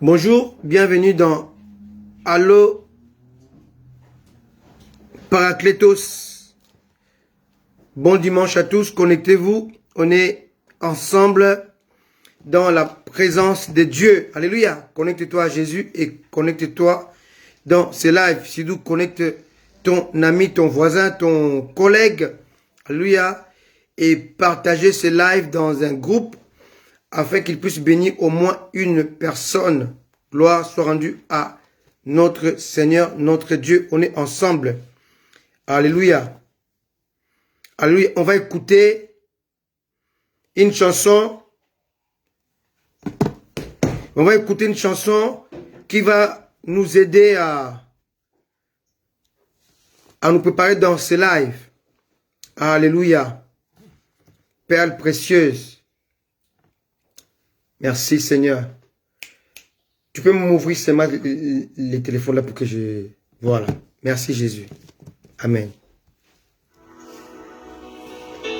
Bonjour, bienvenue dans Allo Paraclétos. Bon dimanche à tous, connectez-vous. On est ensemble dans la présence de Dieu. Alléluia. Connecte-toi à Jésus et connecte-toi dans ces lives. Si tu connectes ton ami, ton voisin, ton collègue. Alléluia. Et partagez ces lives dans un groupe afin qu'il puisse bénir au moins une personne. Gloire soit rendue à notre Seigneur, notre Dieu. On est ensemble. Alléluia. Alléluia. On va écouter une chanson. On va écouter une chanson qui va nous aider à nous préparer dans ce live. Alléluia. Perle précieuse. Merci Seigneur. Tu peux m'ouvrir seulement les téléphones là pour que je... Voilà. Merci Jésus. Amen.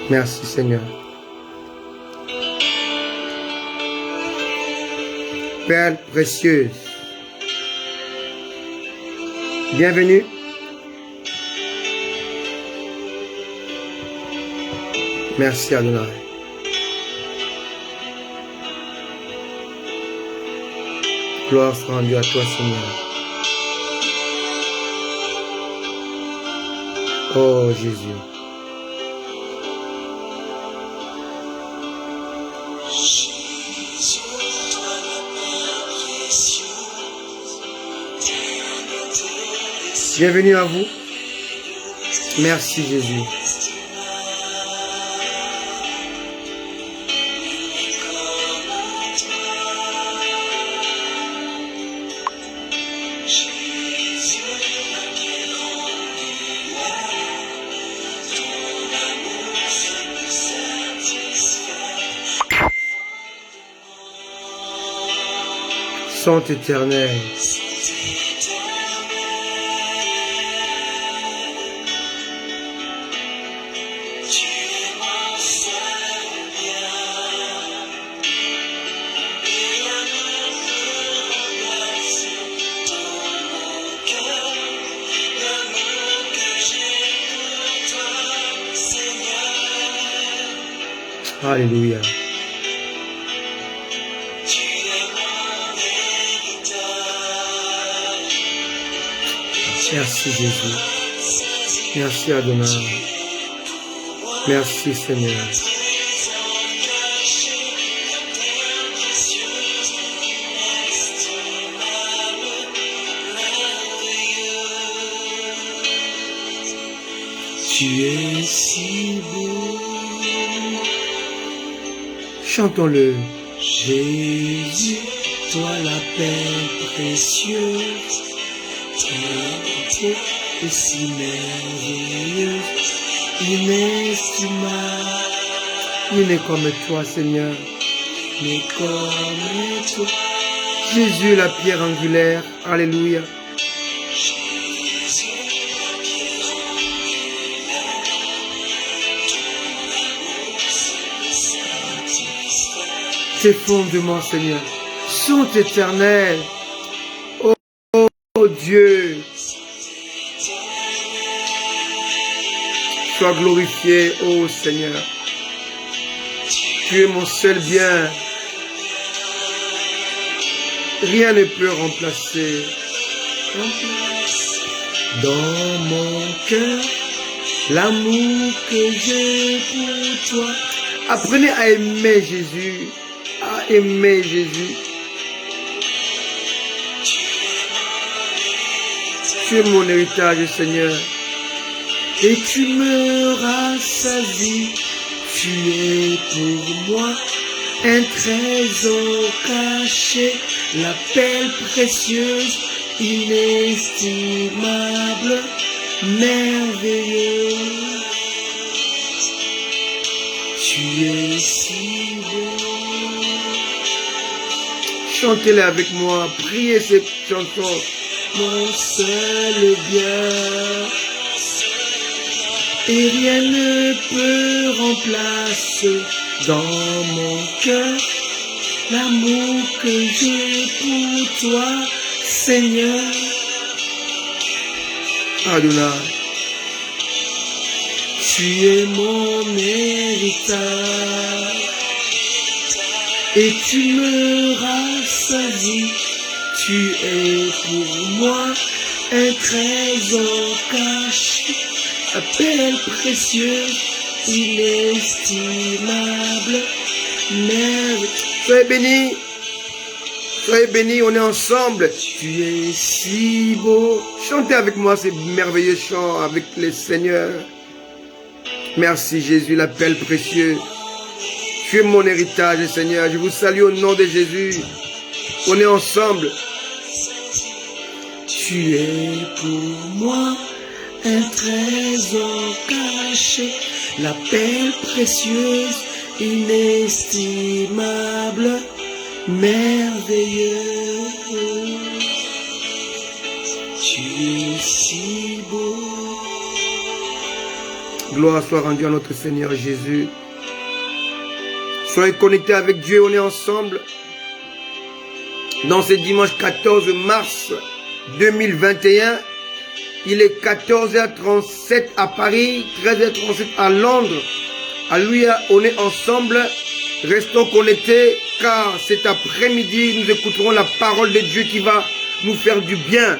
Merci Seigneur. Perle précieuse. Bienvenue. Merci Adonai. Gloire soit rendue à toi, Seigneur. Oh, Jésus. Bienvenue à vous. Merci, Jésus. Saint éternel. Alléluia. Merci Jésus. Merci Adonai. Merci Seigneur. Tu es si beau. Chantons-le. Jésus, toi la perle précieuse. Et si merveilleux, inestimable. Il n'est comme toi, Seigneur. Il n'est comme toi. Jésus, la pierre angulaire. Alléluia. Tes fondements, Seigneur, sont éternels. Oh Dieu, sois glorifié, ô Seigneur. Tu es mon seul bien. Rien ne peut remplacer. Dans mon cœur, l'amour que j'ai pour toi. Apprenez à aimer Jésus, à aimer Jésus. Tu es mon héritage, Seigneur. Et tu me rassasies. Tu es pour moi un trésor caché, la perle précieuse, inestimable, merveilleuse. Tu es si beau. Chantez-les avec moi, priez cette chanson. Mon seul bien, et rien ne peut remplacer dans mon cœur l'amour que j'ai pour toi, Seigneur. Adonai, tu es mon héritage et tu me rassasies. Tu es pour moi un trésor caché, un perle précieuse, inestimable, merveilleux. Soyez bénis, on est ensemble. Tu es si beau. Chantez avec moi ces merveilleux chants avec les seigneurs. Merci Jésus, la perle précieuse. Tu es mon héritage, Seigneur. Je vous salue au nom de Jésus. On est ensemble. Tu es pour moi un trésor caché, la perle précieuse, inestimable, merveilleux. Tu es si beau. Gloire soit rendue à notre Seigneur Jésus. Soyez connectés avec Dieu, on est ensemble. Dans ce dimanche 14 mars 2021, il est 14h37 à Paris, 13h37 à Londres. Alléluia, on est ensemble. Restons connectés car cet après-midi, nous écouterons la parole de Dieu qui va nous faire du bien.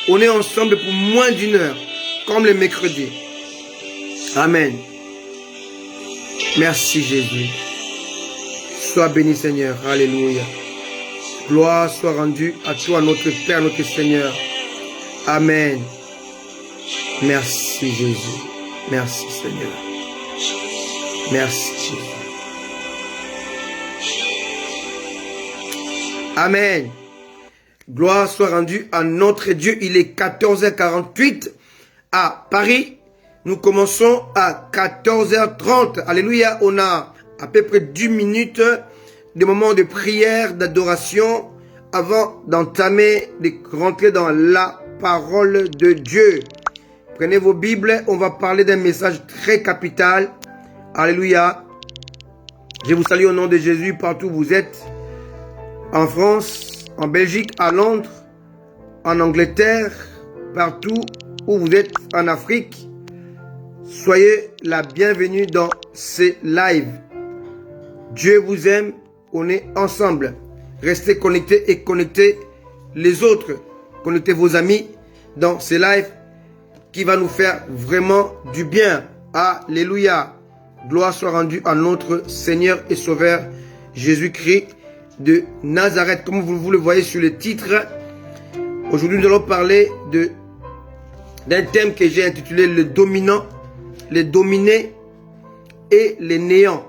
On est ensemble pour moins d'une heure, comme le mercredi. Amen. Merci Jésus. Sois béni Seigneur. Alléluia. Gloire soit rendue à toi notre Père, notre Seigneur. Amen. Merci Jésus. Merci Seigneur. Merci Jésus. Amen. Gloire soit rendue à notre Dieu. Il est 14h48 à Paris. Nous commençons à 14h30. Alléluia. On a à peu près 10 minutes de moments de prière, d'adoration avant d'entamer, de rentrer dans la parole de Dieu. Prenez vos Bibles. On va parler d'un message très capital. Alléluia. Je vous salue au nom de Jésus partout où vous êtes. En France, en Belgique, à Londres, en Angleterre, partout où vous êtes en Afrique. Soyez la bienvenue dans ces lives. Dieu vous aime, on est ensemble. Restez connectés et connectez les autres. Connectez vos amis dans ces lives qui va nous faire vraiment du bien. Alléluia. Gloire soit rendue à notre Seigneur et Sauveur Jésus-Christ de Nazareth. Comme vous le voyez sur le titre, aujourd'hui nous allons parler d'un thème que j'ai intitulé le dominant, les dominés et les néants.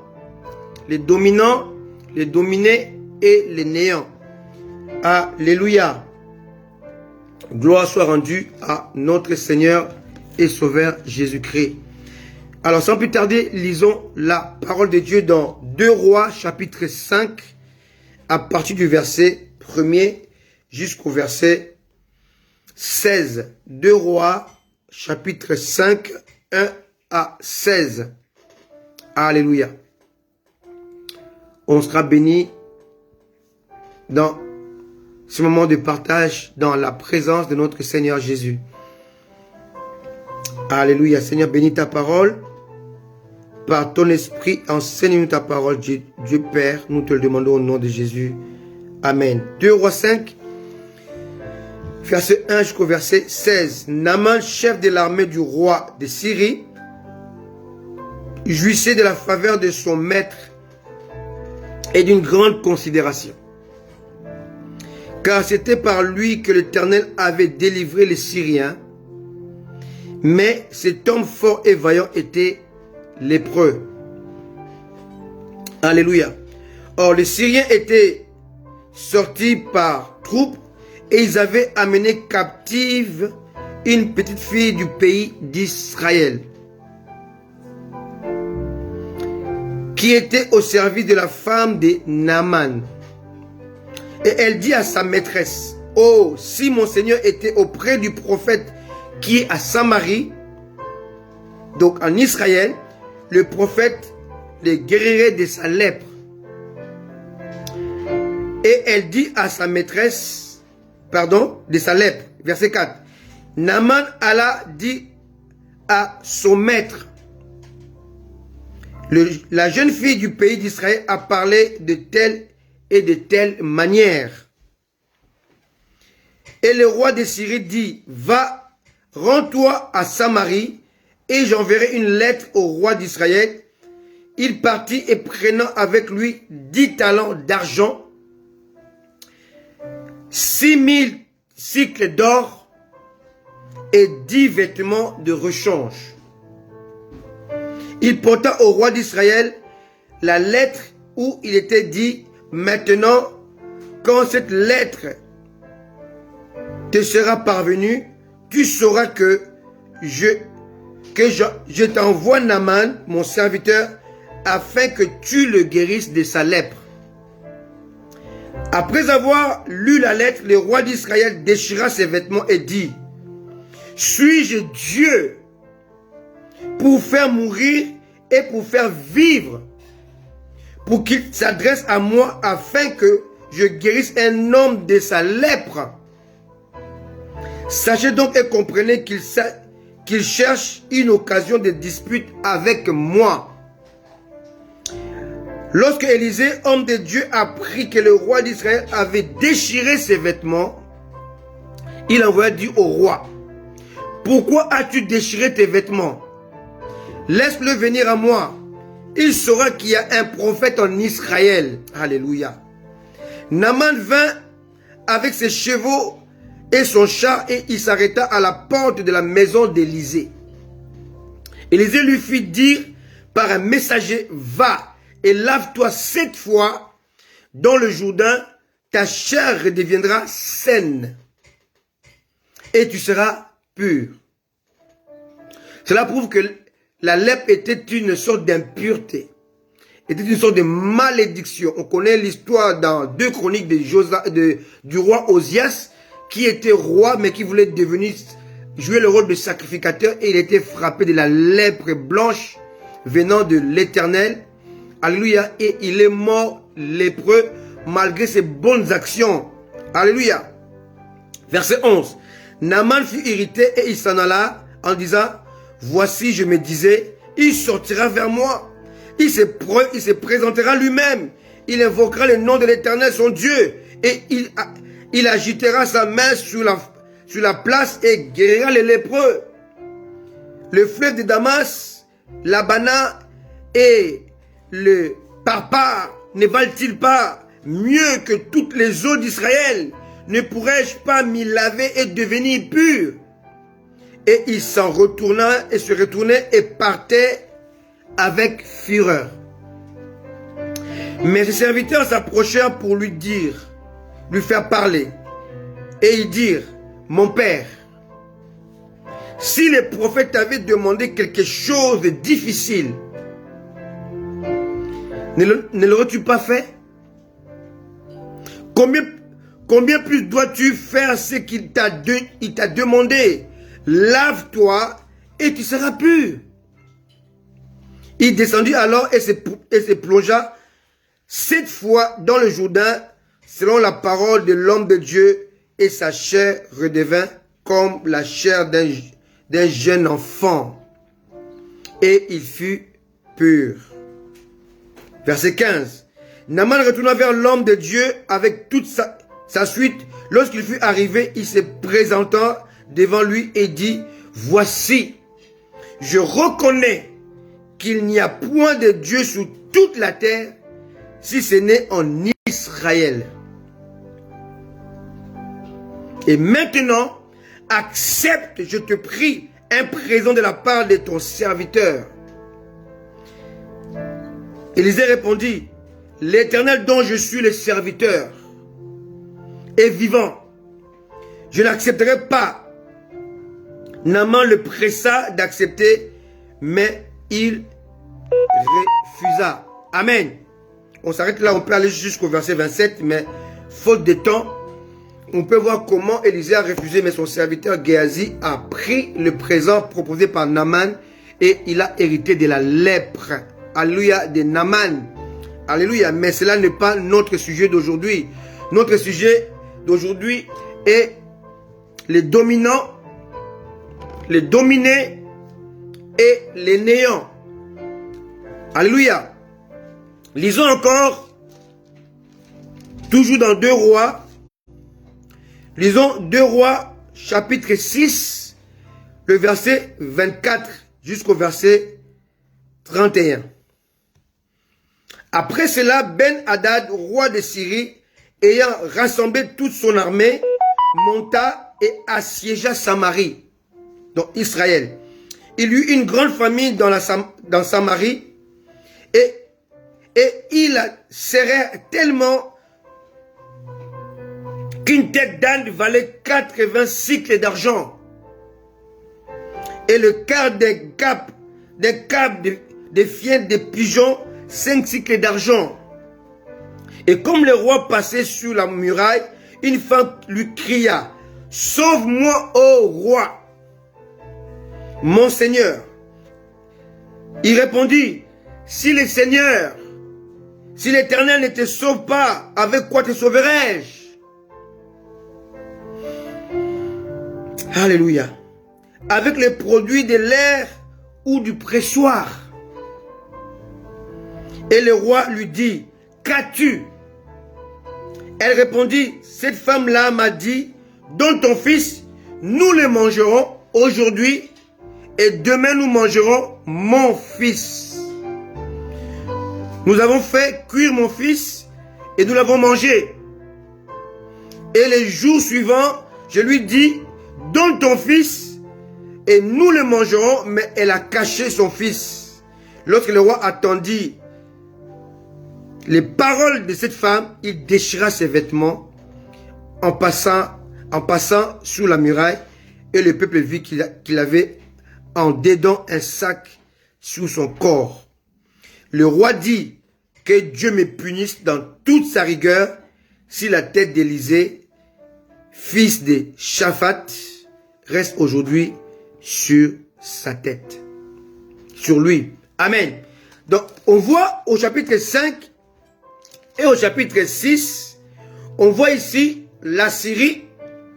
Les dominants, les dominés et les néants. Alléluia. Gloire soit rendue à notre Seigneur et Sauveur Jésus-Christ. Alors sans plus tarder, lisons la parole de Dieu dans 2 Rois chapitre 5 à partir du verset 1er jusqu'au verset 16. 2 Rois chapitre 5, 1 à 16. Alléluia. On sera béni dans ce moment de partage dans la présence de notre Seigneur Jésus. Alléluia. Seigneur, bénis ta parole. Par ton esprit, enseigne-nous ta parole, Dieu Père. Nous te le demandons au nom de Jésus. Amen. 2 Rois 5, verset 1 jusqu'au verset 16. Naaman, chef de l'armée du roi de Syrie, jouissait de la faveur de son maître et d'une grande considération. Car c'était par lui que l'Éternel avait délivré les Syriens. Mais cet homme fort et vaillant était lépreux. Alléluia. Or, les Syriens étaient sortis par troupes et ils avaient amené captive une petite fille du pays d'Israël qui était au service de la femme de Naaman. Et elle dit à sa maîtresse: oh, si mon Seigneur était auprès du prophète qui est à Samarie, donc en Israël, le prophète les guérirait de sa lèpre. Et elle dit à sa maîtresse, pardon, de sa lèpre, verset 4. Naaman alla dire à son maître, la jeune fille du pays d'Israël a parlé de telle et de telle manière. Et le roi de Syrie dit, va, rends-toi à Samarie, et j'enverrai une lettre au roi d'Israël. Il partit et prenant avec lui 10 talents d'argent, 6000 cycles d'or et 10 vêtements de rechange. Il porta au roi d'Israël la lettre où il était dit, maintenant, quand cette lettre te sera parvenue, tu sauras que je t'envoie Naaman, mon serviteur, afin que tu le guérisses de sa lèpre. Après avoir lu la lettre, le roi d'Israël déchira ses vêtements et dit, suis-je Dieu pour faire mourir et pour faire vivre, pour qu'il s'adresse à moi afin que je guérisse un homme de sa lèpre? Sachez donc et comprenez qu'il cherche une occasion de dispute avec moi. Lorsque Élisée, homme de Dieu, apprit que le roi d'Israël avait déchiré ses vêtements, il envoya dire au roi, pourquoi as-tu déchiré tes vêtements? Laisse-le venir à moi. Il saura qu'il y a un prophète en Israël. Alléluia. Naaman vint avec ses chevaux et son char et il s'arrêta à la porte de la maison d'Élisée. Élisée lui fit dire par un messager, va et lave-toi 7 fois dans le Jourdain, ta chair redeviendra saine et tu seras pur. Cela prouve que la lèpre était une sorte d'impureté, était une sorte de malédiction. On connaît l'histoire dans 2 Chroniques du roi Osias, qui était roi mais qui voulait jouer le rôle de sacrificateur, et il était frappé de la lèpre blanche venant de l'Éternel. Alléluia. Et il est mort lépreux malgré ses bonnes actions. Alléluia. Verset 11. Naaman fut irrité et il s'en alla en disant, voici, je me disais, il sortira vers moi. Il se présentera lui-même. Il invoquera le nom de l'Éternel, son Dieu. Et il agitera sa main sur la place et guérira les lépreux. Le fleuve de Damas, l'Abana et le Parpar ne valent-ils pas mieux que toutes les eaux d'Israël? Ne pourrais-je pas m'y laver et devenir pur? Et il s'en retourna et se retournait et partait avec fureur. Mais ses serviteurs s'approchèrent pour lui faire parler. Et ils dirent, mon père, si les prophètes t'avaient demandé quelque chose de difficile, ne l'aurais-tu pas fait? Combien plus dois-tu faire ce qu'il t'a demandé? Lave-toi et tu seras pur. Il descendit alors et se plongea 7 fois dans le Jourdain, selon la parole de l'homme de Dieu, et sa chair redevint comme la chair d'un jeune enfant. Et il fut pur. Verset 15. Naaman retourna vers l'homme de Dieu avec toute sa suite. Lorsqu'il fut arrivé, il se présenta devant lui et dit, voici, je reconnais qu'il n'y a point de Dieu sur toute la terre, si ce n'est en Israël. Et maintenant, accepte, je te prie, un présent de la part de ton serviteur. Élisée répondit, l'Éternel dont je suis le serviteur est vivant. Je n'accepterai pas. Naaman le pressa d'accepter, mais il refusa. Amen. On s'arrête là, on peut aller jusqu'au verset 27, mais faute de temps, on peut voir comment Élisée a refusé, mais son serviteur Géasi a pris le présent proposé par Naaman et il a hérité de la lèpre. Alléluia, de Naaman. Alléluia, mais cela n'est pas notre sujet d'aujourd'hui. Notre sujet d'aujourd'hui est les dominants, les dominés et les néants. Alléluia. Lisons encore, toujours dans 2 Rois. Lisons 2 Rois, chapitre 6, le verset 24 jusqu'au verset 31. Après cela, Ben-Hadad, roi de Syrie, ayant rassemblé toute son armée, monta et assiégea Samarie, donc Israël. Il y eut une grande famine dans Samarie, et il serrait tellement qu'une tête d'âne valait 80 cycles d'argent, et le quart des capes des fiens des pigeons 5 cycles d'argent. Et comme le roi passait sur la muraille, une femme lui cria: sauve-moi, ô roi, mon seigneur. Il répondit: si le Seigneur, si l'Éternel ne te sauve pas, avec quoi te sauverai-je? Alléluia. Avec les produits de l'air ou du pressoir. Et le roi lui dit: qu'as-tu? Elle répondit: cette femme-là m'a dit, donne ton fils, nous le mangerons aujourd'hui, et demain nous mangerons mon fils. Nous avons fait cuire mon fils, et nous l'avons mangé. Et les jours suivants, je lui dis, donne ton fils, et nous le mangerons, mais elle a caché son fils. Lorsque le roi attendit les paroles de cette femme, il déchira ses vêtements en passant sous la muraille, et le peuple vit qu'il avait en dedans un sac sur son corps. Le roi dit: que Dieu me punisse dans toute sa rigueur si la tête d'Élisée, fils de Shaphat, reste aujourd'hui sur sa tête, sur lui. Amen. Donc, on voit au chapitre 5 et au chapitre 6, on voit ici la Syrie,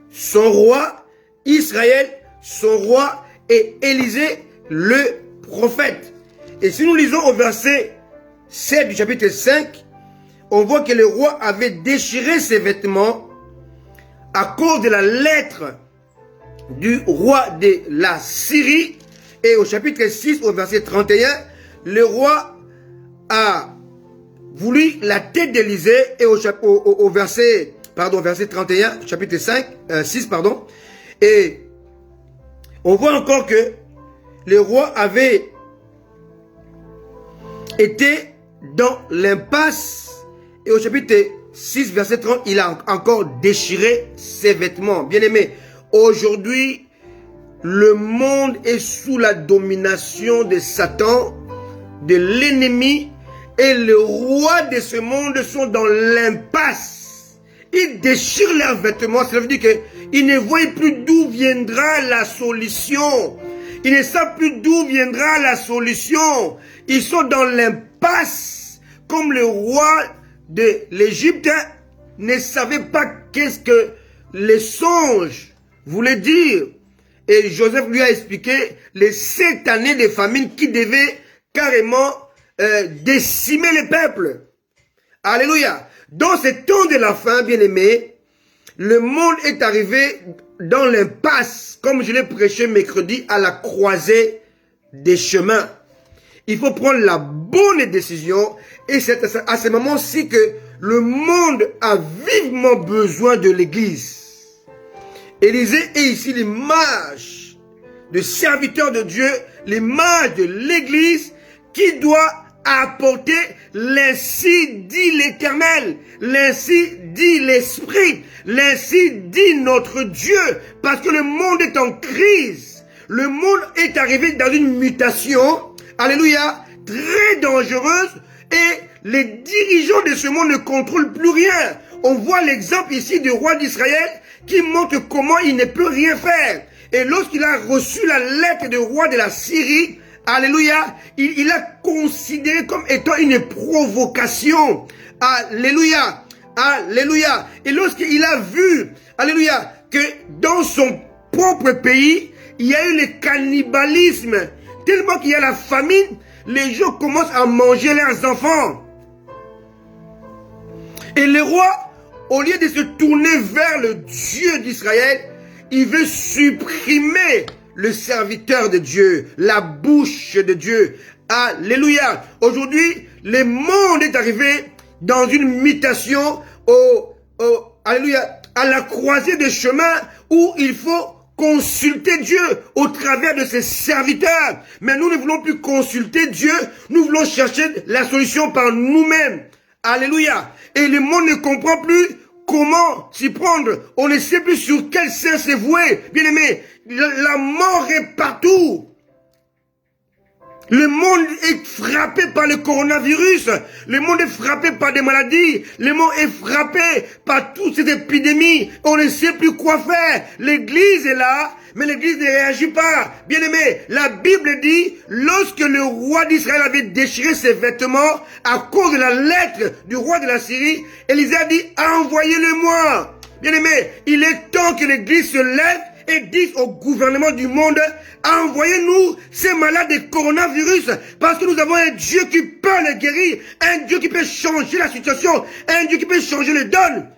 son roi, Israël, son roi, et Élisée, le prophète. Et si nous lisons au verset 7 du chapitre 5, on voit que le roi avait déchiré ses vêtements à cause de la lettre du roi de la Syrie. Et au chapitre 6, au verset 31, le roi a voulu la tête d'Élisée. Et au verset 31, chapitre 6, et on voit encore que le roi avait été dans l'impasse. Et au chapitre 6, verset 30, il a encore déchiré ses vêtements. Bien-aimés, aujourd'hui, le monde est sous la domination de Satan, de l'ennemi, et les rois de ce monde sont dans l'impasse. Ils déchirent leurs vêtements. Cela veut dire qu'ils ne voient plus d'où viendra la solution. Ils ne savent plus d'où viendra la solution. Ils sont dans l'impasse, comme le roi de l'Égypte ne savait pas qu'est-ce que les songes voulaient dire. Et Joseph lui a expliqué les 7 années de famine qui devaient carrément décimer le peuple. Alléluia. Dans ce temps de la fin, bien-aimés, le monde est arrivé dans l'impasse, comme je l'ai prêché mercredi, à la croisée des chemins. Il faut prendre la bonne décision, et c'est à ce moment-ci que le monde a vivement besoin de l'Église. Élisée est ici l'image de serviteur de Dieu, l'image de l'Église qui doit apporter l'ainsi dit l'Éternel, l'ainsi dit l'Esprit, l'ainsi dit notre Dieu, parce que le monde est en crise, le monde est arrivé dans une mutation, alléluia, très dangereuse, et les dirigeants de ce monde ne contrôlent plus rien. On voit l'exemple ici du roi d'Israël qui montre comment il ne peut rien faire. Et lorsqu'il a reçu la lettre du roi de la Syrie, alléluia, il a considéré comme étant une provocation. Alléluia. Alléluia. Et lorsqu'il a vu, alléluia, que dans son propre pays, il y a eu le cannibalisme, tellement qu'il y a la famine, les gens commencent à manger leurs enfants. Et le roi, au lieu de se tourner vers le Dieu d'Israël, il veut supprimer le serviteur de Dieu, la bouche de Dieu. Alléluia. Aujourd'hui, le monde est arrivé dans une mutation alléluia, à la croisée des chemins où il faut consulter Dieu au travers de ses serviteurs. Mais nous ne voulons plus consulter Dieu, nous voulons chercher la solution par nous-mêmes. Alléluia. Et le monde ne comprend plus comment s'y prendre. On ne sait plus sur quel sein se vouer. Bien-aimé, la mort est partout. Le monde est frappé par le coronavirus. Le monde est frappé par des maladies. Le monde est frappé par toutes ces épidémies. On ne sait plus quoi faire. L'église est là, mais l'église ne réagit pas. Bien-aimé, la Bible dit, lorsque le roi d'Israël avait déchiré ses vêtements à cause de la lettre du roi de la Syrie, Élisée a dit, envoyez-le-moi. Bien-aimé, il est temps que l'église se lève et dise au gouvernement du monde, envoyez-nous ces malades de coronavirus, parce que nous avons un Dieu qui peut les guérir, un Dieu qui peut changer la situation, un Dieu qui peut changer les donnes,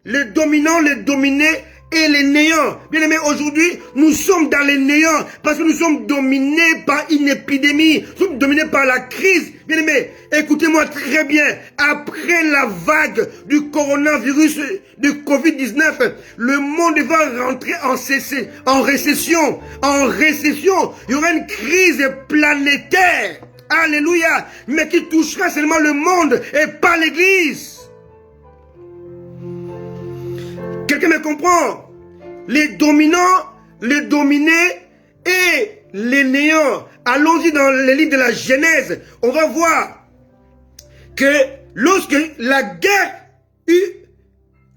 les dominants, les dominés et les néants. Bien aimé, aujourd'hui, nous sommes dans les néants, parce que nous sommes dominés par une épidémie, nous sommes dominés par la crise. Bien aimé, écoutez-moi très bien, après la vague du coronavirus, du Covid-19, le monde va rentrer en récession. En récession, il y aura une crise planétaire. Alléluia, mais qui touchera seulement le monde et pas l'église. Quelqu'un me comprend? Les dominants, les dominés et les néants. Allons-y dans les livres de la Genèse. On va voir que lorsque la guerre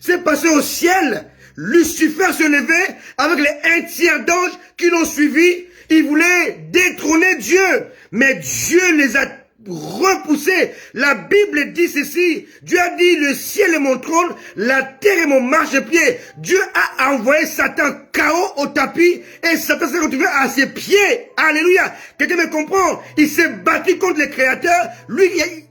s'est passée au ciel, Lucifer se levait avec les 1 tiers d'anges qui l'ont suivi. Il voulait détrôner Dieu. Mais Dieu les a repoussés. La Bible dit ceci. Dieu a dit, le ciel est mon trône, la terre est mon marchepied. Dieu a envoyé Satan KO au tapis et Satan s'est retrouvé à ses pieds. Alléluia. Quelqu'un me comprend? Il s'est battu contre le Créateur.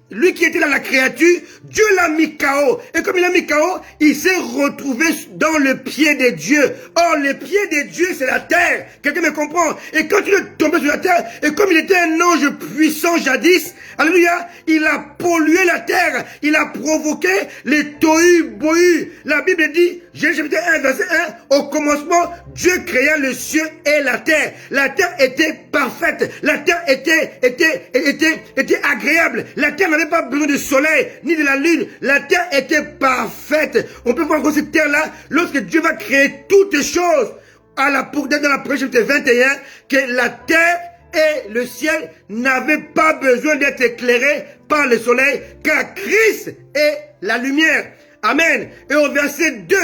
Lui qui était dans la créature, Dieu l'a mis KO. Et comme il l'a mis KO, il s'est retrouvé dans le pied de Dieu. Or, le pied de Dieu, c'est la terre. Quelqu'un me comprend? Et quand il est tombé sur la terre, et comme il était un ange puissant jadis, alléluia, il a pollué la terre. Il a provoqué les tohu-bohu. La Bible dit, Genèse chapitre 1, verset 1, au commencement, Dieu créa le ciel et la terre. La terre était parfaite. La terre était agréable. La terre n'avait pas besoin de soleil, ni de la lune. La terre était parfaite. On peut voir encore cette terre-là, lorsque Dieu va créer toutes les choses, dans l'Apocalypse chapitre 21, que la terre et le ciel n'avaient pas besoin d'être éclairés par le soleil, car Christ est la lumière. Amen. Et au verset 2,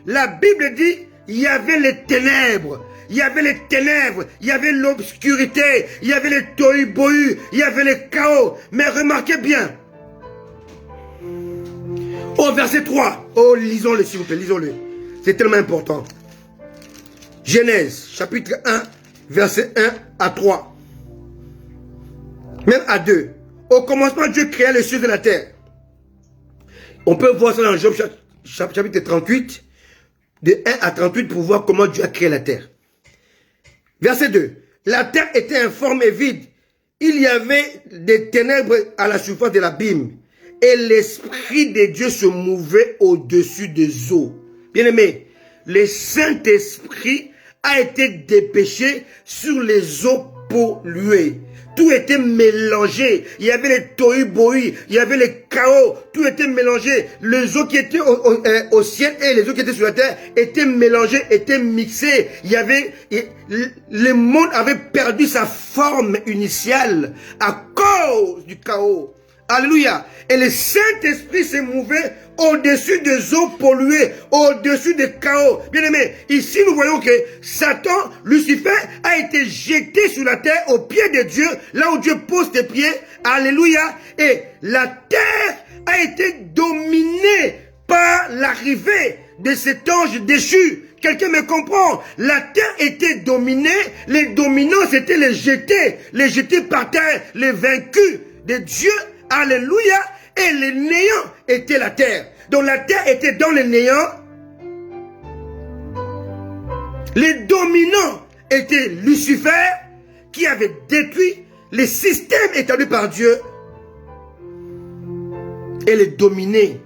la Bible dit, il y avait les ténèbres. Il y avait les ténèbres, il y avait l'obscurité, il y avait les tohu-bohu, il y avait le chaos. Mais remarquez bien, au verset 3, lisons-le s'il vous plaît, lisons-le. C'est tellement important. Genèse, chapitre 1, verset 1 à 3. Même à 2. Au commencement, Dieu créa les cieux de la terre. On peut voir ça dans Job, chapitre 38, de 1 à 38, pour voir comment Dieu a créé la terre. Verset 2. La terre était informe et vide. Il y avait des ténèbres à la surface de l'abîme. Et l'Esprit de Dieu se mouvait au-dessus des eaux. Bien-aimé, le Saint-Esprit a été dépêché sur les eaux polluées. Tout était mélangé. Il y avait les tohu-bohu, il y avait les chaos. Tout était mélangé. Les eaux qui étaient au ciel et les eaux qui étaient sur la terre étaient mélangées, étaient mixées. Le monde avait perdu sa forme initiale à cause du chaos. Alléluia. Et le Saint-Esprit s'est mouvé au-dessus des eaux polluées, au-dessus des chaos. Bien aimé, ici nous voyons que Satan, Lucifer, a été jeté sur la terre au pied de Dieu, là où Dieu pose ses pieds. Alléluia. Et la terre a été dominée par l'arrivée de cet ange déchu. Quelqu'un me comprend? La terre était dominée, les dominants c'était les jetés par terre, les vaincus de Dieu, alléluia, et les néants étaient la terre. Donc la terre était dans le néant. Les dominants étaient Lucifer, qui avait détruit les systèmes établis par Dieu. Et les dominés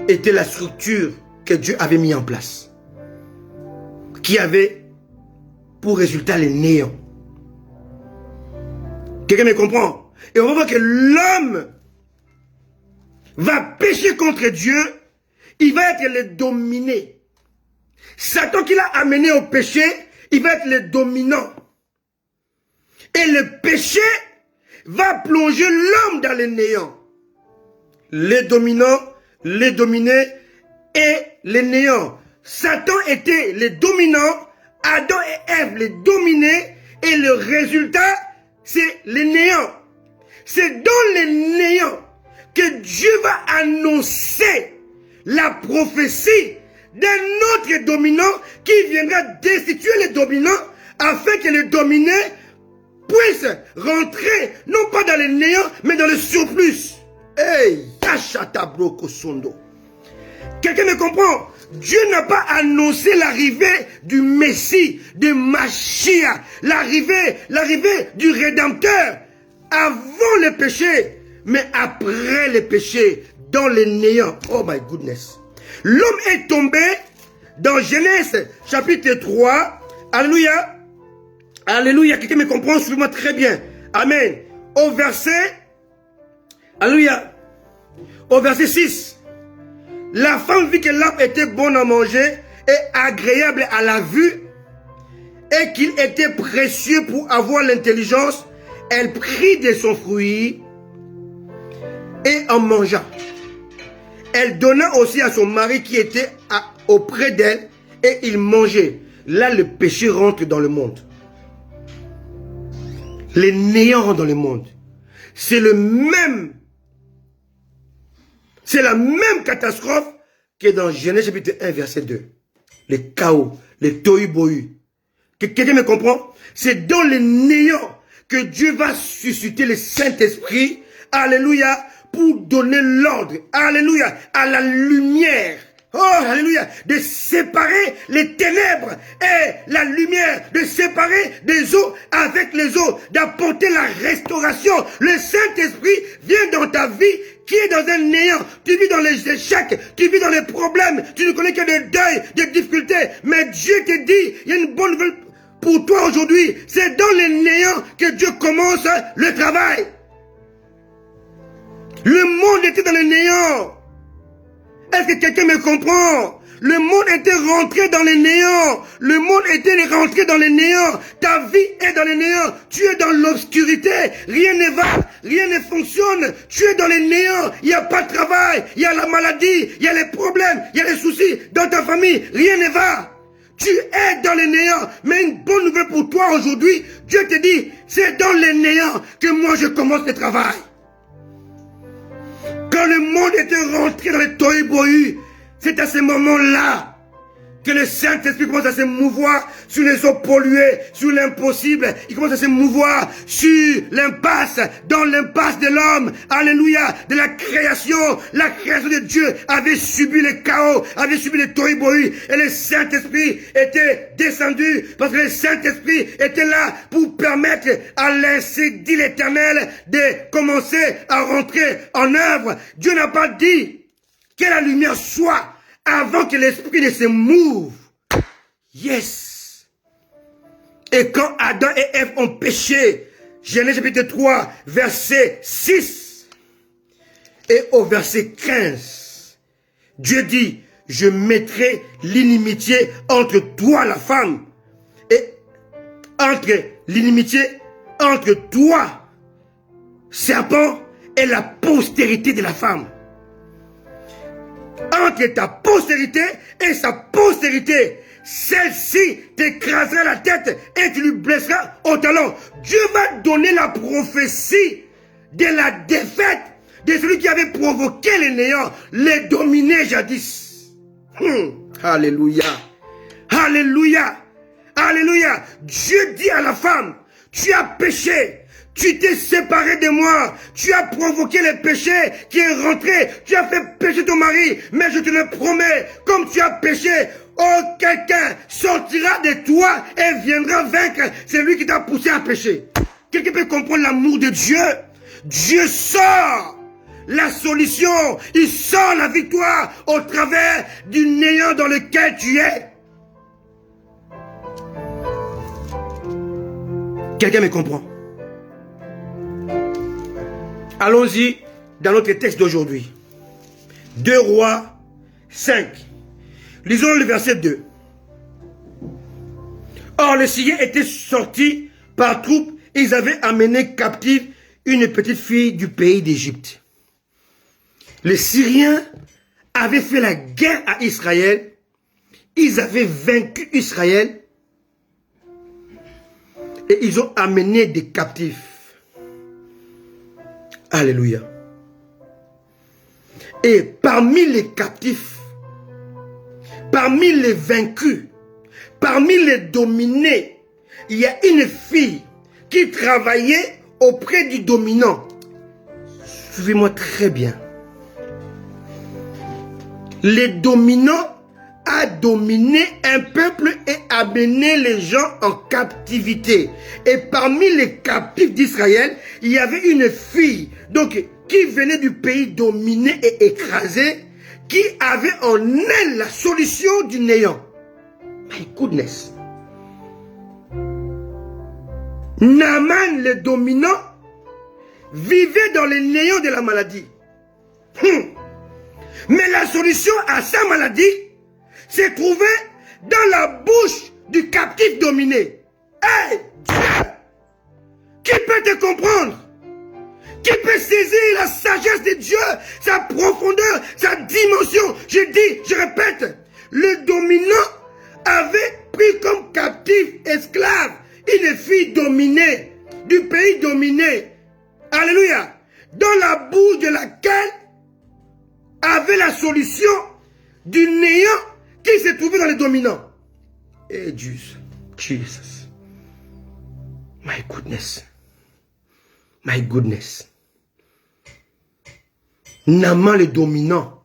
étaient la structure que Dieu avait mis en place, qui avait pour résultat les néants. Quelqu'un me comprend? Et on va voir que l'homme va pécher contre Dieu, il va être le dominé. Satan qui l'a amené au péché, il va être le dominant. Et le péché va plonger l'homme dans le néant. Les dominants, les dominés et les néants. Satan était les dominants, Adam et Ève les dominés, et le résultat, c'est les néants. C'est dans les néants que Dieu va annoncer la prophétie d'un autre dominant qui viendra destituer les dominants afin que les dominés puissent rentrer non pas dans les néants mais dans le surplus. Hey, quelqu'un me comprend? Dieu n'a pas annoncé l'arrivée du Messie, de Mashiach, l'arrivée du Rédempteur avant le péché, mais après le péché, dans le néant. Oh my goodness. L'homme est tombé dans Genèse chapitre 3. Alléluia. Alléluia. Quelqu'un me comprend? Suivez-moi très bien. Amen. Au verset. Alléluia. Au verset 6. La femme vit que l'arbre était bon à manger et agréable à la vue et qu'il était précieux pour avoir l'intelligence. Elle prit de son fruit et en mangea. Elle donna aussi à son mari qui était auprès d'elle et il mangeait. Là, le péché rentre dans le monde. Les néants rentrent dans le monde. C'est la même catastrophe que dans Genèse chapitre 1, verset 2. Le chaos, le tohu-bohu. Quelqu'un me comprend? C'est dans les néants que Dieu va susciter le Saint-Esprit. Alléluia. Pour donner l'ordre, alléluia, à la lumière, oh, alléluia, de séparer les ténèbres et la lumière, de séparer des eaux avec les eaux, d'apporter la restauration. Le Saint-Esprit vient dans ta vie qui est dans un néant. Tu vis dans les échecs, tu vis dans les problèmes, tu ne connais que des deuils, des difficultés, mais Dieu te dit, il y a une bonne nouvelle pour toi aujourd'hui. C'est dans les néants que Dieu commence le travail. Le monde était dans le néant. Est-ce que quelqu'un me comprend? Le monde était rentré dans le néant. Le monde était rentré dans le néant. Ta vie est dans le néant. Tu es dans l'obscurité. Rien ne va. Rien ne fonctionne. Tu es dans le néant. Il n'y a pas de travail. Il y a la maladie. Il y a les problèmes. Il y a les soucis dans ta famille. Rien ne va. Tu es dans le néant. Mais une bonne nouvelle pour toi aujourd'hui. Dieu te dit, c'est dans le néant que moi je commence le travail. Quand le monde était rentré dans le tohu-bohu, c'est à ce moment-là que le Saint-Esprit commence à se mouvoir sur les eaux polluées, sur l'impossible. Il commence à se mouvoir sur l'impasse, dans l'impasse de l'homme. Alléluia, de la création. La création de Dieu avait subi le chaos, avait subi le tohu-bohu. Et le Saint-Esprit était descendu parce que le Saint-Esprit était là pour permettre à l'ainsi dit l'Éternel de commencer à rentrer en œuvre. Dieu n'a pas dit que la lumière soit avant que l'esprit ne se mouve. Yes. Et quand Adam et Ève ont péché, Genèse chapitre 3, verset 6 et au verset 15, Dieu dit, je mettrai l'inimitié entre toi, la femme, et entre l'inimitié entre toi, serpent, et la postérité de la femme. Entre ta postérité et sa postérité, celle-ci t'écrasera la tête et tu lui blesseras au talon. Dieu va donner la prophétie de la défaite de celui qui avait provoqué les néants, les dominait jadis. Alléluia. Alléluia. Alléluia. Dieu dit à la femme, tu as péché. Tu t'es séparé de moi. Tu as provoqué les péchés qui est rentré. Tu as fait pécher ton mari. Mais je te le promets, comme tu as péché, oh, quelqu'un sortira de toi et viendra vaincre celui qui t'a poussé à pécher. Quelqu'un peut comprendre l'amour de Dieu. Dieu sort la solution. Il sort la victoire au travers du néant dans lequel tu es. Quelqu'un me comprend? Allons-y dans notre texte d'aujourd'hui. 2 Rois 5. Lisons le verset 2. Or, les Syriens étaient sortis par troupes. Ils avaient amené captive une petite fille du pays d'Égypte. Les Syriens avaient fait la guerre à Israël. Ils avaient vaincu Israël. Et ils ont amené des captifs. Alléluia. Et parmi les captifs, parmi les vaincus, parmi les dominés, il y a une fille qui travaillait auprès du dominant. Suivez-moi très bien. Les dominants a dominé un peuple et amené les gens en captivité. Et parmi les captifs d'Israël, il y avait une fille donc, qui venait du pays dominé et écrasé, qui avait en elle la solution du néant. My goodness. Naaman, le dominant, vivait dans les néants de la maladie. Mais la solution à sa maladie s'est trouvée dans la bouche du captif dominé. Hey, Dieu! Qui peut te comprendre? Qui peut saisir la sagesse de Dieu, sa profondeur, sa dimension? Je dis, je répète, le dominant avait pris comme captif esclave une fille dominée, du pays dominé. Alléluia. Dans la bouche de laquelle avait la solution du néant qui se trouvait dans les dominants. Et Jesus. My goodness. My goodness. Naaman le dominant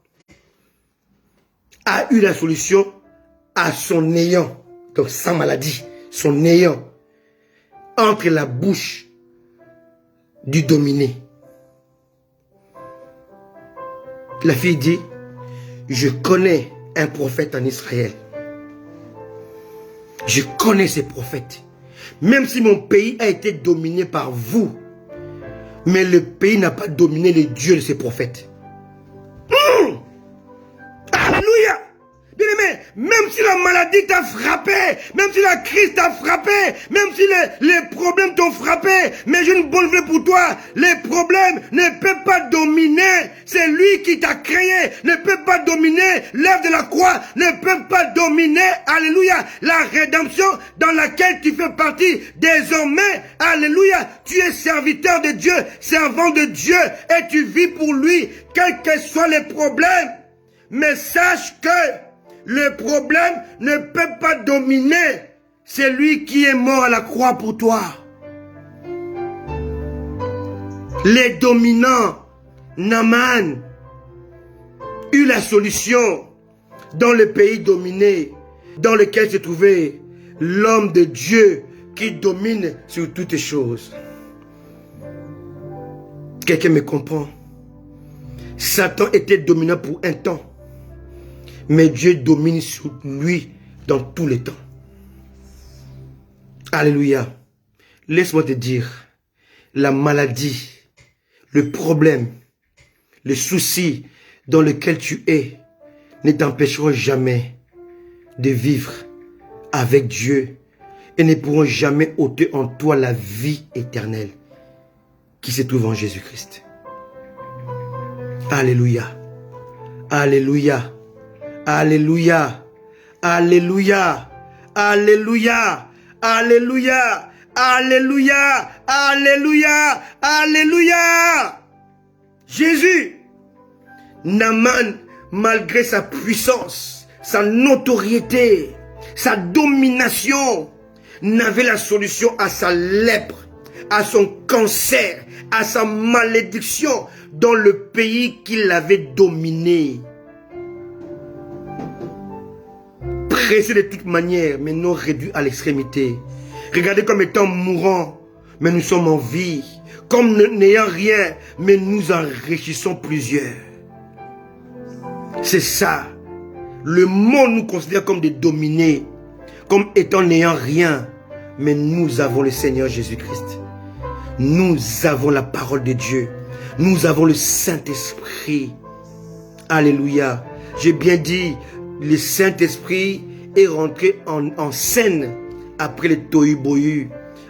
a eu la solution à son néant, donc sa maladie, son néant, entre la bouche du dominé. La fille dit, je connais un prophète en Israël. Je connais ces prophètes. Même si mon pays a été dominé par vous, mais le pays n'a pas dominé les dieux de ses prophètes. Alléluia! Bien-aimé, même si la maladie t'a frappé, même si la crise t'a frappé, même si les problèmes t'ont frappé, mais j'ai une bonne nouvelle pour toi, les problèmes ne peuvent pas dominer, c'est lui qui t'a créé, ne peut pas dominer l'œuvre de la croix, ne peut pas dominer, alléluia, la rédemption dans laquelle tu fais partie. Désormais, alléluia, tu es serviteur de Dieu, servant de Dieu, et tu vis pour lui, quels que soient les problèmes. Mais sache que le problème ne peut pas dominer celui qui est mort à la croix pour toi. Les dominants, Naaman, eut la solution dans le pays dominé, dans lequel se trouvait l'homme de Dieu qui domine sur toutes les choses. Quelqu'un me comprend? Satan était dominant pour un temps. Mais Dieu domine sur lui dans tous les temps. Alléluia. Laisse-moi te dire, la maladie, le problème, le souci dans lequel tu es ne t'empêcheront jamais de vivre avec Dieu et ne pourront jamais ôter en toi la vie éternelle qui se trouve en Jésus-Christ. Alléluia. Alléluia. Alléluia, alléluia, alléluia, alléluia, alléluia, alléluia, alléluia. Jésus, Naaman, malgré sa puissance, sa notoriété, sa domination, n'avait la solution à sa lèpre, à son cancer, à sa malédiction dans le pays qu'il avait dominé. Pressé de toute manière, mais non réduit à l'extrémité. Regardez comme étant mourants, mais nous sommes en vie. Comme n'ayant rien, mais nous enrichissons plusieurs. C'est ça. Le monde nous considère comme des dominés, comme étant n'ayant rien. Mais nous avons le Seigneur Jésus-Christ. Nous avons la parole de Dieu. Nous avons le Saint-Esprit. Alléluia. J'ai bien dit, le Saint-Esprit est rentré en scène après le tohu-bohu.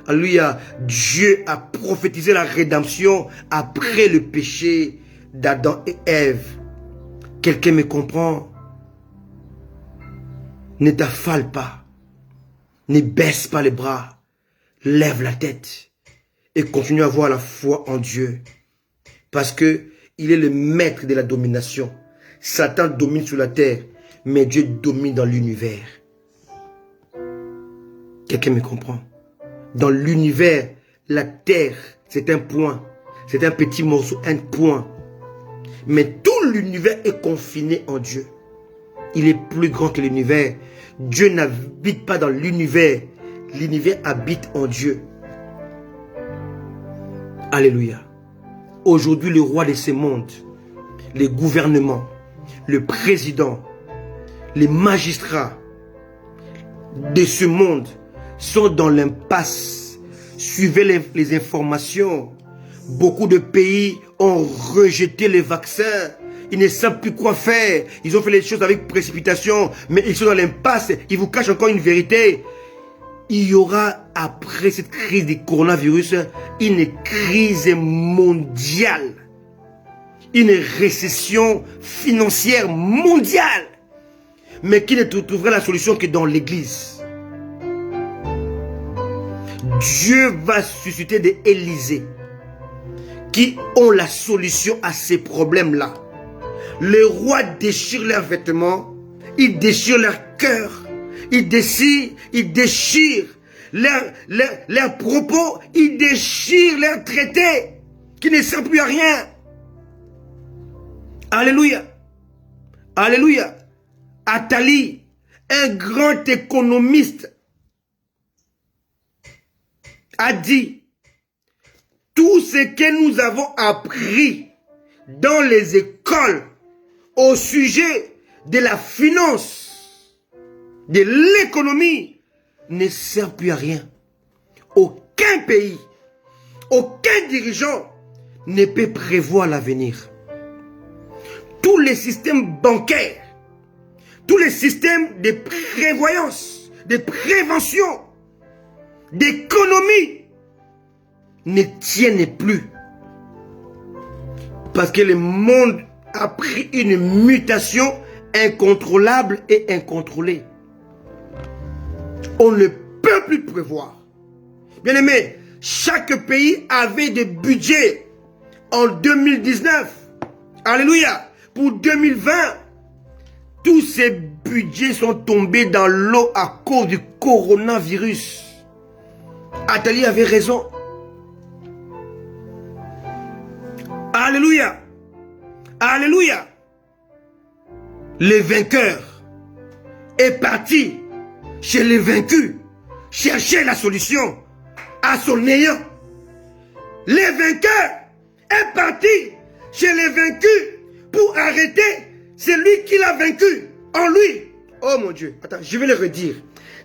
Alléluia. Dieu a prophétisé la rédemption après le péché d'Adam et Ève. Quelqu'un me comprend? Ne t'affale pas. Ne baisse pas les bras. Lève la tête. Et continue à avoir la foi en Dieu. Parce que il est le maître de la domination. Satan domine sur la terre. Mais Dieu domine dans l'univers. Quelqu'un me comprend? Dans l'univers, la terre, c'est un point. C'est un petit morceau, un point. Mais tout l'univers est confiné en Dieu. Il est plus grand que l'univers. Dieu n'habite pas dans l'univers. L'univers habite en Dieu. Alléluia. Aujourd'hui, le roi de ce monde, les gouvernements, le président, les magistrats de ce monde sont dans l'impasse. Suivez les informations. Beaucoup de pays ont rejeté les vaccins. Ils ne savent plus quoi faire. Ils ont fait les choses avec précipitation. Mais ils sont dans l'impasse. Ils vous cachent encore une vérité. Il y aura, après cette crise du coronavirus, une crise mondiale. Une récession financière mondiale. Mais qui ne trouvera la solution que dans l'église. Dieu va susciter des Élysées qui ont la solution à ces problèmes-là. Les rois déchirent leurs vêtements, ils déchirent leur cœur, ils déchirent leurs propos, ils déchirent leurs traités qui ne servent plus à rien. Alléluia. Alléluia. Attali, un grand économiste, a dit: tout ce que nous avons appris dans les écoles au sujet de la finance, de l'économie, ne sert plus à rien. Aucun pays, aucun dirigeant ne peut prévoir l'avenir. Tous les systèmes bancaires, tous les systèmes de prévoyance, de prévention, d'économie ne tiennent plus. Parce que le monde a pris une mutation incontrôlable et incontrôlée. On ne peut plus prévoir. Bien aimé, chaque pays avait des budgets en 2019. Alléluia. Pour 2020, tous ces budgets sont tombés dans l'eau à cause du coronavirus. Attali avait raison. Alléluia. Alléluia. Le vainqueur est parti chez les vaincus chercher la solution à son néant. Le vainqueur est parti chez les vaincus pour arrêter celui qui l'a vaincu en lui. Oh mon Dieu. Attends, je vais le redire.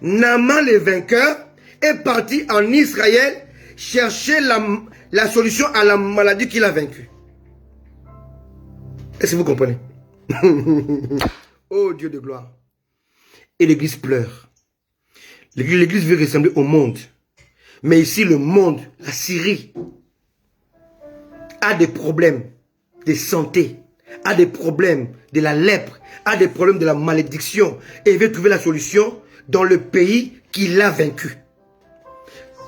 Naaman le vainqueur est parti en Israël chercher la solution à la maladie qu'il a vaincue. Est-ce que vous comprenez? Oh Dieu de gloire. Et l'église pleure. L'église veut ressembler au monde. Mais ici, le monde, la Syrie, a des problèmes de santé, a des problèmes de la lèpre, a des problèmes de la malédiction. Et il veut trouver la solution dans le pays qu'il a vaincu.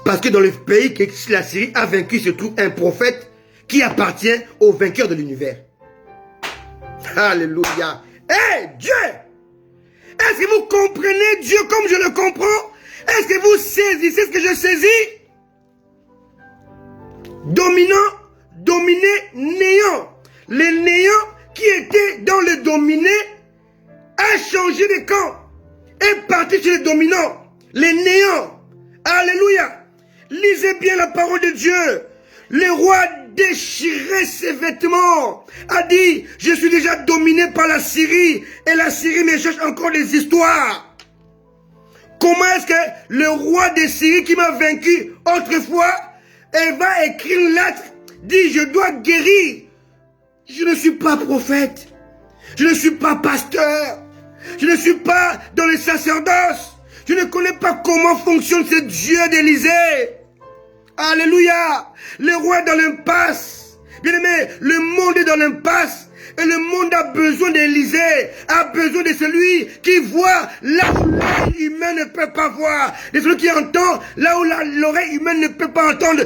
Parce que dans le pays que la Syrie a vaincu se trouve un prophète qui appartient au vainqueur de l'univers. Alléluia. Hey, Dieu! Est-ce que vous comprenez Dieu comme je le comprends? Est-ce que vous saisissez ce que je saisis? Dominant, dominé, néant. Le néant qui était dans le dominé a changé de camp. Est parti chez le dominant. Le néant. Alléluia. Lisez bien la parole de Dieu. Le roi déchirait ses vêtements. A dit, je suis déjà dominé par la Syrie. Et la Syrie me cherche encore des histoires. Comment est-ce que le roi de Syrie qui m'a vaincu autrefois, elle va écrire une lettre, dit je dois guérir. Je ne suis pas prophète. Je ne suis pas pasteur. Je ne suis pas dans le sacerdoce. Je ne connais pas comment fonctionne ce Dieu d'Élysée. Alléluia. Le roi est dans l'impasse. Bien aimé, le monde est dans l'impasse. Et le monde a besoin d'Élysée, a besoin de celui qui voit là où l'œil humain ne peut pas voir. De celui qui entend là où l'oreille humaine ne peut pas entendre.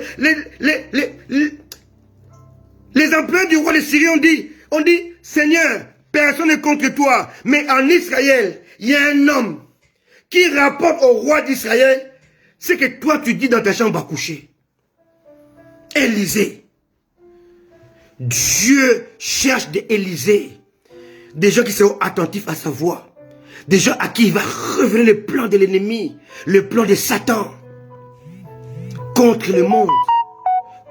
Les employés du roi de Syrie ont dit, Seigneur, personne n'est contre toi. Mais en Israël, il y a un homme qui rapporte au roi d'Israël ce que toi tu dis dans ta chambre à coucher. Élysée. Dieu cherche des Élysées, des gens qui seront attentifs à sa voix, des gens à qui il va revenir le plan de l'ennemi, le plan de Satan, contre le monde,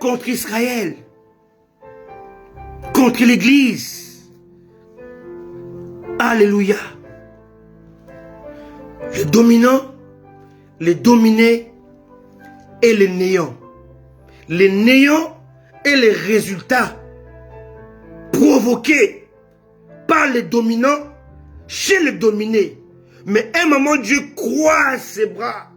contre Israël, contre l'Église. Alléluia. Le dominant, le dominé et le néant. Le néant est le résultat provoqué par les dominants chez les dominés. Mais à un moment, Dieu croise ses bras.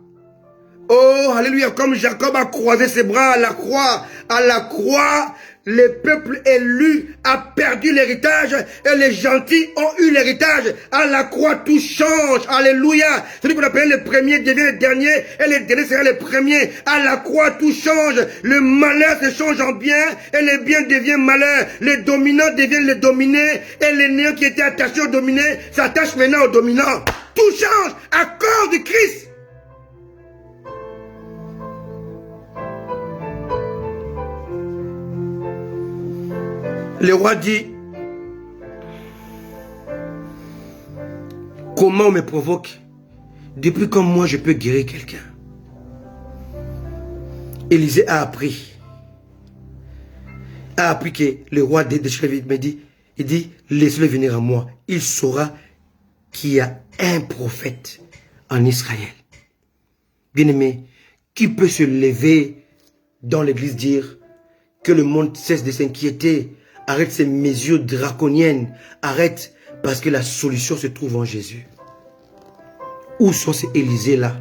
Oh, alléluia, comme Jacob a croisé ses bras à la croix, le peuple élu a perdu l'héritage et les gentils ont eu l'héritage. À la croix, tout change. Alléluia. Celui qu'on appelle le premier devient le dernier et le dernier sera le premier. À la croix, tout change. Le malheur se change en bien et le bien devient malheur. Les dominants deviennent les dominés et les néants qui étaient attachés aux dominés s'attachent maintenant aux dominants. Tout change à cause de Christ. Le roi dit, comment on me provoque? Depuis quand moi je peux guérir quelqu'un? Élisée a appris que le roi me dit, il dit, laisse-le venir à moi. Il saura qu'il y a un prophète en Israël. Bien-aimé, qui peut se lever dans l'église dire que le monde cesse de s'inquiéter? Arrête ces mesures draconiennes. Arrête, parce que la solution se trouve en Jésus. Où sont ces Élysées-là?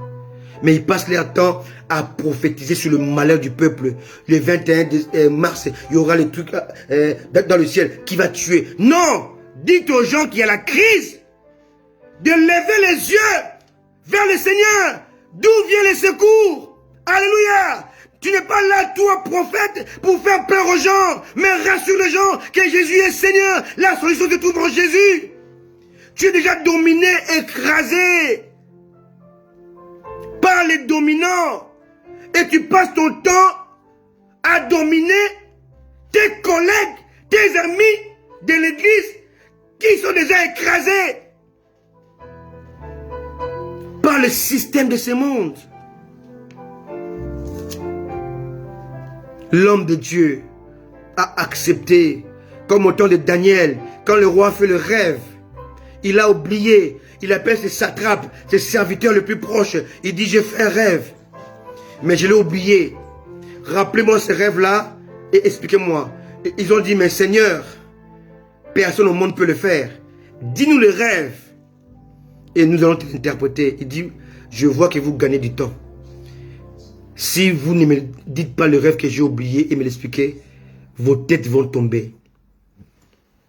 Mais ils passent leur temps à prophétiser sur le malheur du peuple. Le 21 mars, il y aura le truc dans le ciel qui va tuer. Non! Dites aux gens qu'il y a la crise de lever les yeux vers le Seigneur. D'où vient le secours? Alléluia! Tu n'es pas là, toi, prophète, pour faire peur aux gens, mais rassure les gens que Jésus est Seigneur. La solution se trouve en Jésus. Tu es déjà dominé, écrasé par les dominants. Et tu passes ton temps à dominer tes collègues, tes amis de l'église qui sont déjà écrasés par le système de ce monde. L'homme de Dieu a accepté, comme au temps de Daniel, quand le roi fait le rêve, il a oublié, il appelle ses satrapes, ses serviteurs les plus proches, il dit j'ai fait un rêve, mais je l'ai oublié, rappelez-moi ce rêve-là et expliquez-moi. Ils ont dit mais Seigneur, personne au monde peut le faire, dis-nous le rêve et nous allons t'interpréter. Il dit je vois que vous gagnez du temps. Si vous ne me dites pas le rêve que j'ai oublié et me l'expliquer, vos têtes vont tomber.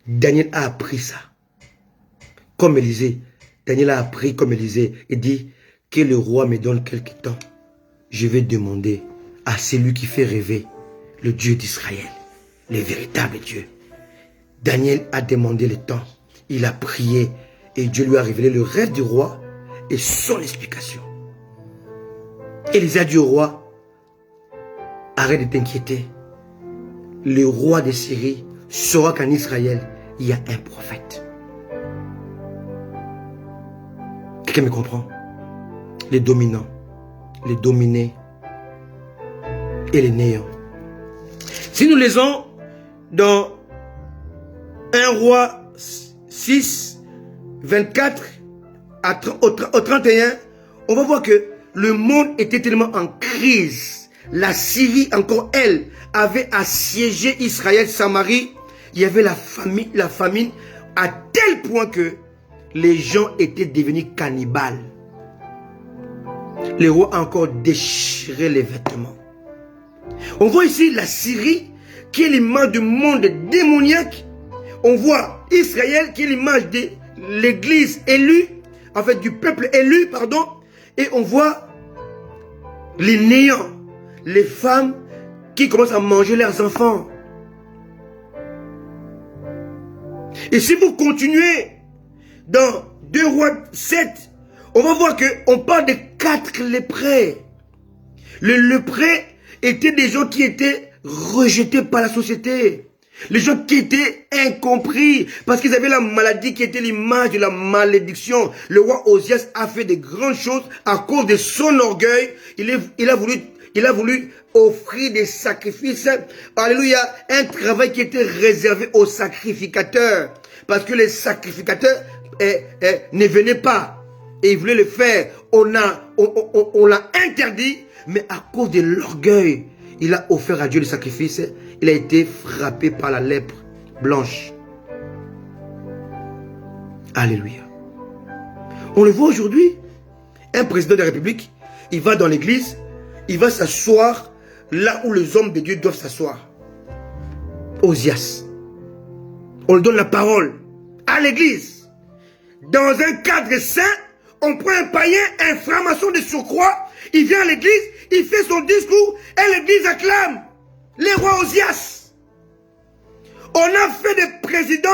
Daniel a appris ça. Comme Élisée. Daniel a appris comme Élisée et dit que le roi me donne quelque temps. Je vais demander à celui qui fait rêver, le Dieu d'Israël. le véritable Dieu. Daniel a demandé le temps. Il a prié et Dieu lui a révélé le rêve du roi et son explication. Élisée a dit au roi, arrête de t'inquiéter. Le roi de Syrie saura qu'en Israël, il y a un prophète. Quelqu'un me comprend? Les dominants, les dominés et les néants. Si nous lisons dans 1 roi 6, 24 au 31, on va voir que le monde était tellement en crise. La Syrie, encore elle, avait assiégé Israël, Samarie. Il y avait la famine à tel point que les gens étaient devenus cannibales. Le roi a encore déchiré les vêtements. On voit ici la Syrie qui est l'image du monde démoniaque. On voit Israël qui est l'image de l'église élue, en fait du peuple élu, pardon. Et on voit les néants, les femmes qui commencent à manger leurs enfants. Et si vous continuez dans 2 Rois 7, on va voir qu'on parle de 4 lépreux. Les lépreux étaient des gens qui étaient rejetés par la société. Les gens qui étaient incompris parce qu'ils avaient la maladie qui était l'image de la malédiction. Le roi Osias a fait de grandes choses à cause de son orgueil. Il a voulu offrir des sacrifices. Alléluia. Un travail qui était réservé aux sacrificateurs. Parce que les sacrificateurs ne venaient pas. Et ils voulaient le faire. On l'a interdit. Mais à cause de l'orgueil, il a offert à Dieu le sacrifice. Il a été frappé par la lèpre blanche. Alléluia. On le voit aujourd'hui. Un président de la République, il va dans l'église, il va s'asseoir là où les hommes de Dieu doivent s'asseoir. Osias. On lui donne la parole à l'église. Dans un cadre saint, on prend un païen, un franc-maçon de surcroît, il vient à l'église, il fait son discours et l'église acclame les rois Osias. On a fait des présidents,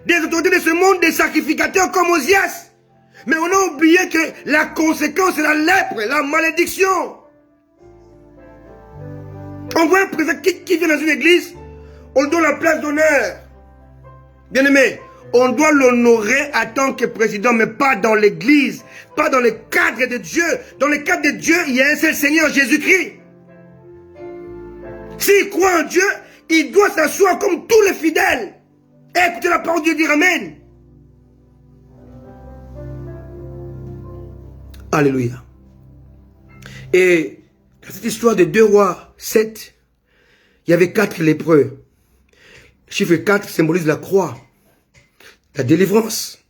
des autorités de ce monde, des sacrificateurs comme Osias. Mais on a oublié que la conséquence c'est la lèpre, la malédiction. On voit un président qui vient dans une église, on lui donne la place d'honneur. Bien aimé, on doit l'honorer en tant que président, mais pas dans l'église, pas dans le cadre de Dieu. Dans le cadre de Dieu, il y a un seul Seigneur, Jésus-Christ. S'il croit en Dieu, il doit s'asseoir comme tous les fidèles. Et écouter la parole de Dieu dire Amen. Alléluia. Et dans cette histoire de 2 Rois 7, il y avait 4 lépreux. Le chiffre 4 symbolise la croix, la délivrance,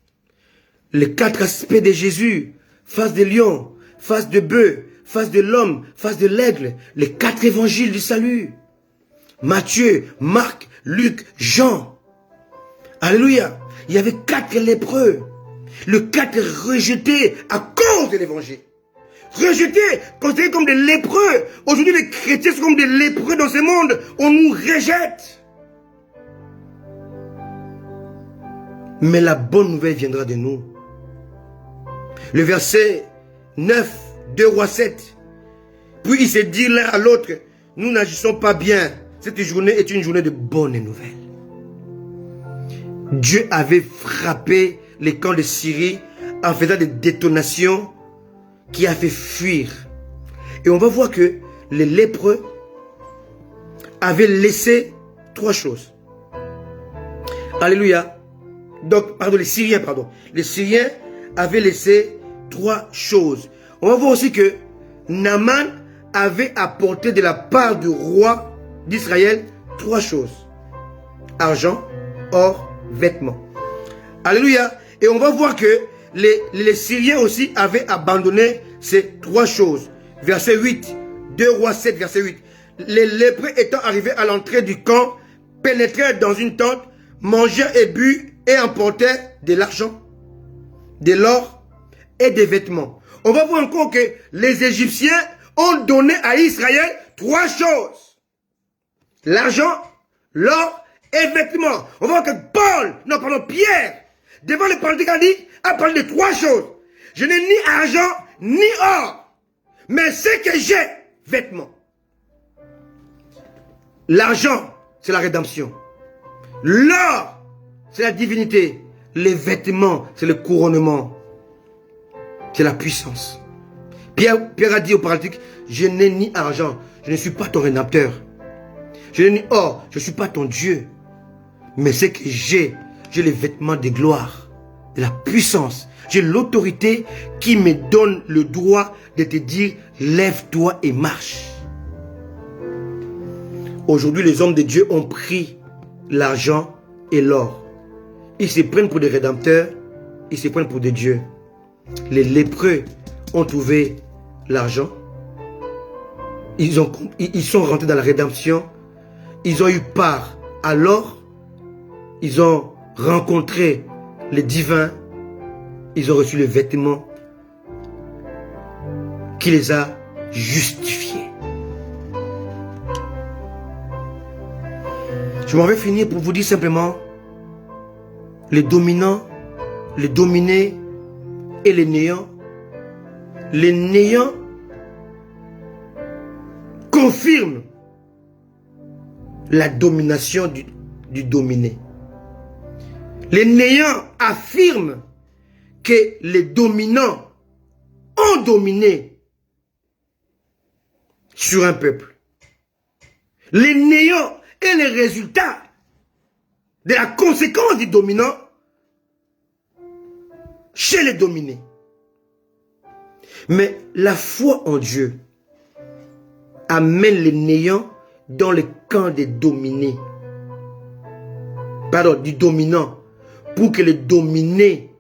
les 4 aspects de Jésus, face de lion, face de bœuf, face de l'homme, face de l'aigle, les 4 évangiles du salut. Matthieu, Marc, Luc, Jean. Alléluia. Il y avait 4 lépreux. Le 4 rejetés à cause de l'évangile. Rejetés, considérés comme des lépreux. Aujourd'hui, les chrétiens sont comme des lépreux dans ce monde. On nous rejette. Mais la bonne nouvelle viendra de nous. Le verset 9, 2 Rois 7. Puis il s'est dit l'un à l'autre, nous n'agissons pas bien. Cette journée est une journée de bonnes nouvelles. Dieu avait frappé les camps de Syrie en faisant des détonations qui a fait fuir. Et on va voir que les lépreux avaient laissé 3 choses. Alléluia. Donc, les Syriens avaient laissé 3 choses. On va voir aussi que Naaman avait apporté de la part du roi d'Israël 3 choses. Argent, or, vêtements. Alléluia. Et on va voir que les Syriens aussi avaient abandonné ces 3 choses. Verset 8. 2 Rois 7, verset 8. Les lépreux étant arrivés à l'entrée du camp, pénétrèrent dans une tente, mangèrent et bu et emportèrent de l'argent, de l'or et des vêtements. On va voir encore que les Égyptiens ont donné à Israël 3 choses. L'argent, l'or et vêtements. On voit que Pierre, devant les politiques, a parlé de 3 choses. Je n'ai ni argent, ni or, mais ce que j'ai, vêtements. L'argent, c'est la rédemption. L'or, c'est la divinité. Les vêtements, c'est le couronnement. C'est la puissance. Pierre a dit aux paralytiques, je n'ai ni argent, je ne suis pas ton rédempteur. Je n'ai ni or, je ne suis pas ton Dieu. Mais ce que j'ai les vêtements de gloire, de la puissance. J'ai l'autorité qui me donne le droit de te dire, lève-toi et marche. Aujourd'hui, les hommes de Dieu ont pris l'argent et l'or. Ils se prennent pour des rédempteurs, ils se prennent pour des dieux. Les lépreux ont trouvé l'argent. Ils sont rentrés dans la rédemption. Ils ont eu part à l'or. Ils ont rencontré les divins. Ils ont reçu les vêtements qui les a justifiés. Je m'en vais finir pour vous dire simplement, les dominants, les dominés et les néants confirment la domination du dominé. Les néants affirment que les dominants ont dominé sur un peuple. Les néants et les résultats de la conséquence du dominant chez les dominés. Mais la foi en Dieu amène les néants dans le camp des dominés. Pardon, du dominant, pour que le dominé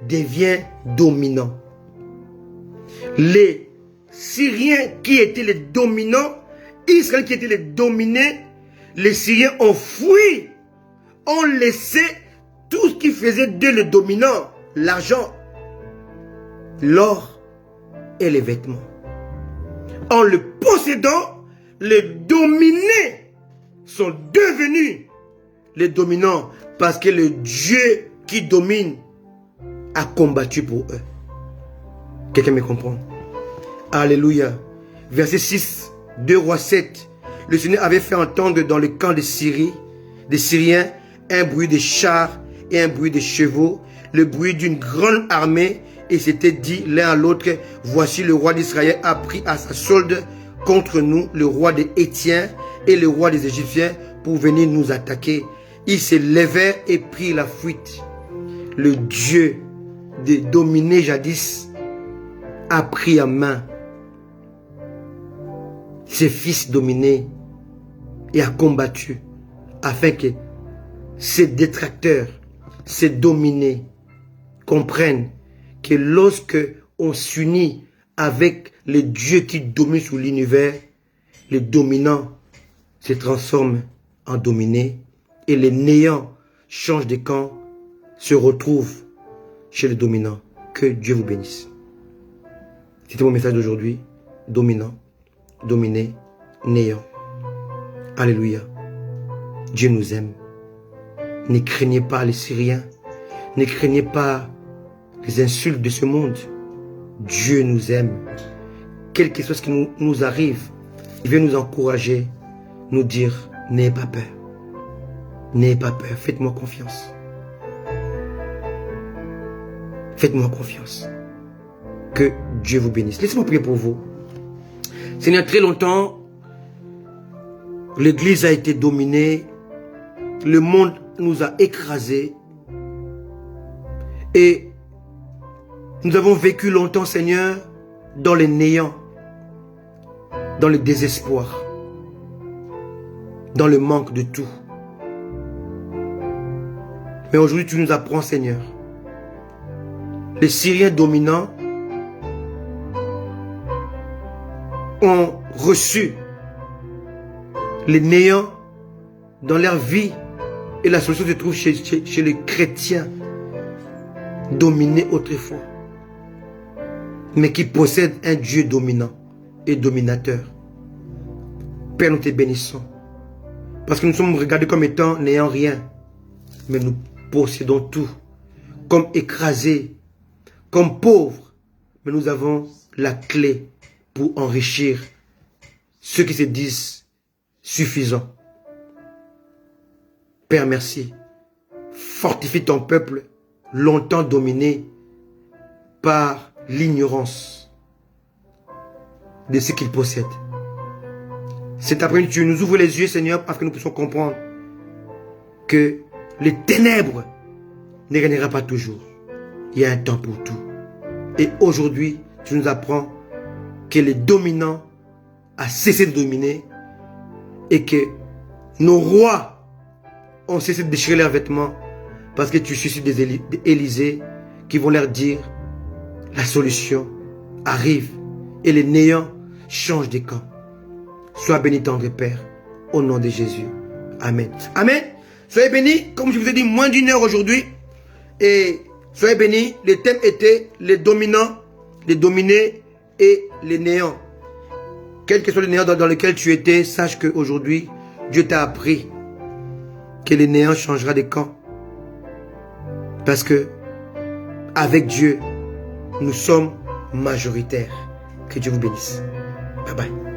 devienne dominant. Les Syriens qui étaient les dominants, Israël qui étaient les dominés, les Syriens ont fui, ont laissé tout ce qui faisait d'eux les dominants, l'argent, l'or et les vêtements. En le possédant, les dominés sont devenus les dominants parce que le Dieu qui domine a combattu pour eux. Quelqu'un me comprend? Alléluia. Verset 6, 2 Rois 7. Le Seigneur avait fait entendre dans le camp de Syrie, des Syriens, un bruit de chars et un bruit de chevaux, le bruit d'une grande armée, et s'était dit l'un à l'autre, voici le roi d'Israël a pris à sa solde contre nous le roi des Hétiens et le roi des Égyptiens pour venir nous attaquer. Ils se levèrent et prirent la fuite. Le Dieu de dominer jadis a pris en main ses fils dominés et a combattu afin que ces détracteurs, ces dominés comprennent que lorsque on s'unit avec le Dieu qui domine sur l'univers, les dominants se transforment en dominés et les néants changent de camp, se retrouvent chez les dominants. Que Dieu vous bénisse. C'était mon message d'aujourd'hui. Dominant, dominé, néant. Alléluia. Dieu nous aime. Ne craignez pas les Syriens. Ne craignez pas les insultes de ce monde. Dieu nous aime. Quel que soit ce qui nous arrive, il veut nous encourager, nous dire, n'ayez pas peur. N'ayez pas peur, faites-moi confiance. Faites-moi confiance. Que Dieu vous bénisse. Laissez-moi prier pour vous. Seigneur, très longtemps, l'Église a été dominée, le monde nous a écrasés, et nous avons vécu longtemps, Seigneur, dans les néants, dans le désespoir, dans le manque de tout. Mais aujourd'hui, tu nous apprends, Seigneur, les Syriens dominants ont reçu les néants dans leur vie, et la solution se trouve chez les chrétiens dominés autrefois, mais qui possèdent un Dieu dominant et dominateur. Père, nous te bénissons Parce que nous sommes regardés comme étant n'ayant rien. Mais nous possédons tout. Comme écrasés, comme pauvres. Mais nous avons la clé pour enrichir ceux qui se disent suffisants. Père, merci. Fortifie ton peuple, longtemps dominé par l'ignorance de ce qu'il possède. Cet après-midi, tu nous ouvres les yeux, Seigneur, parce que nous puissions comprendre que les ténèbres ne régnera pas toujours. Il y a un temps pour tout. Et aujourd'hui, tu nous apprends que les dominants a cessé de dominer et que nos rois ont cessé de déchirer leurs vêtements parce que tu suscites des Élysées qui vont leur dire la solution arrive et les néants changent de camp. Sois béni, tendre Père, au nom de Jésus. Amen. Amen. Soyez bénis, comme je vous ai dit, moins d'une heure aujourd'hui. Et soyez bénis, le thème était les dominants, les dominés et les néants. Quel que soit le néant dans lequel tu étais, sache qu'aujourd'hui, Dieu t'a appris que le néant changera de camp. Parce que, avec Dieu, nous sommes majoritaires. Que Dieu vous bénisse. Bye bye.